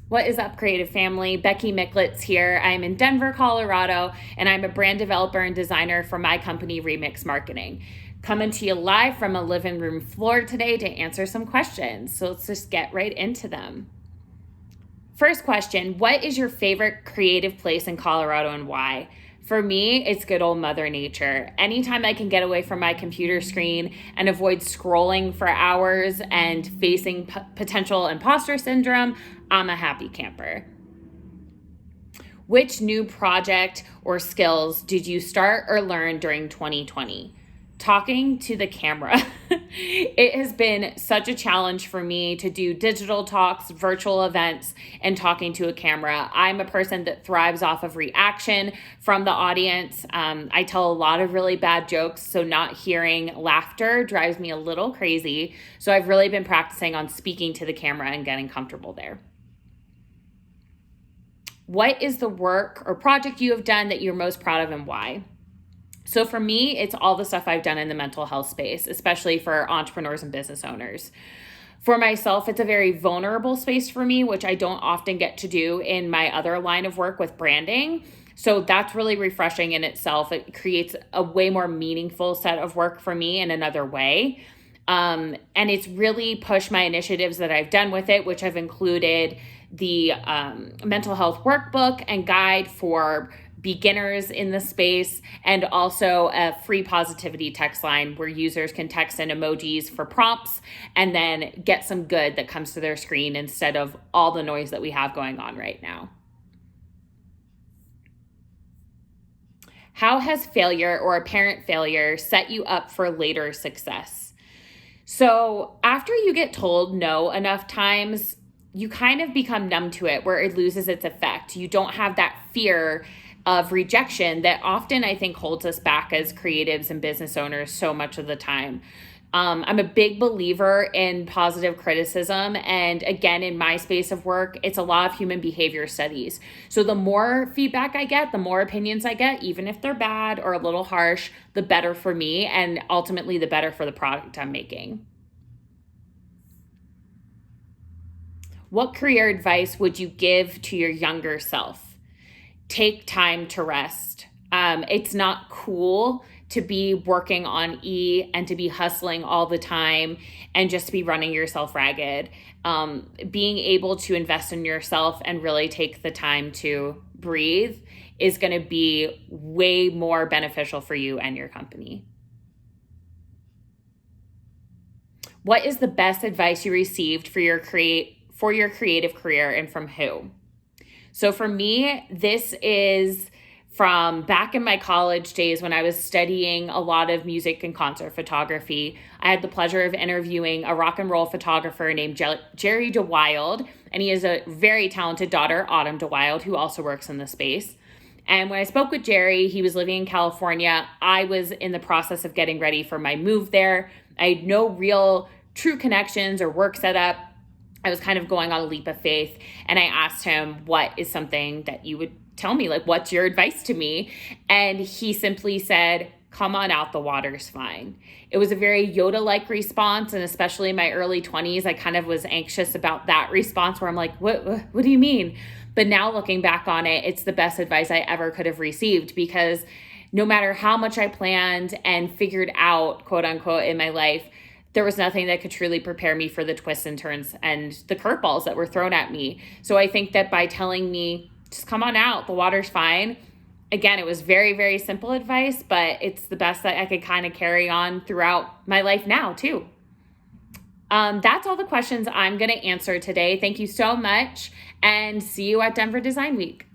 What is up, creative family? Becky Mickletz here. I'm in Denver, Colorado, and I'm a brand developer and designer for my company, Remix Marketing. Coming to you live from a living room floor today to answer some questions. So let's just get right into them. First question, what is your favorite creative place in Colorado and why? For me, it's good old Mother Nature. Anytime I can get away from my computer screen and avoid scrolling for hours and facing potential imposter syndrome, I'm a happy camper. Which new project or skills did you start or learn during 2020? Talking to the camera. It has been such a challenge for me to do digital talks, virtual events, and talking to a camera. I'm a person that thrives off of reaction from the audience. I tell a lot of really bad jokes, so not hearing laughter drives me a little crazy. So I've really been practicing on speaking to the camera and getting comfortable there. What is the work or project you have done that you're most proud of and why? So for me, it's all the stuff I've done in the mental health space, especially for entrepreneurs and business owners. For myself, it's a very vulnerable space for me, which I don't often get to do in my other line of work with branding. So that's really refreshing in itself. It creates a way more meaningful set of work for me in another way. And it's really pushed my initiatives that I've done with it, which have included the mental health workbook and guide for beginners in the space, and also a free positivity text line where users can text in emojis for prompts and then get some good that comes to their screen instead of all the noise that we have going on right now. How has failure or apparent failure set you up for later success? So after you get told no enough times, you kind of become numb to it where it loses its effect. You don't have that fear of rejection that often I think holds us back as creatives and business owners so much of the time. I'm a big believer in positive criticism. And again, in my space of work, it's a lot of human behavior studies. So the more feedback I get, the more opinions I get, even if they're bad or a little harsh, the better for me and ultimately the better for the product I'm making. What career advice would you give to your younger self? Take time to rest. It's not cool to be working on E and to be hustling all the time and just to be running yourself ragged. Being able to invest in yourself and really take the time to breathe is going to be way more beneficial for you and your company. What is the best advice you received for your creative career and from who? So for me, this is from back in my college days when I was studying a lot of music and concert photography. I had the pleasure of interviewing a rock and roll photographer named Jerry DeWild, and he has a very talented daughter, Autumn DeWild, who also works in the space. And when I spoke with Jerry, he was living in California. I was in the process of getting ready for my move there. I had no real true connections or work set up. I was kind of going on a leap of faith, and I asked him, what is something that you would tell me? Like, what's your advice to me? And he simply said, come on out, the water's fine. It was a very Yoda-like response, and especially in my early 20s, I kind of was anxious about that response where I'm like, what do you mean? But now looking back on it, it's the best advice I ever could have received, because no matter how much I planned and figured out, quote unquote, in my life, there was nothing that could truly prepare me for the twists and turns and the curveballs that were thrown at me. So I think that by telling me, just come on out, the water's fine. Again, it was very, very simple advice, but it's the best that I could kind of carry on throughout my life now too. That's all the questions I'm going to answer today. Thank you so much, and see you at Denver Design Week.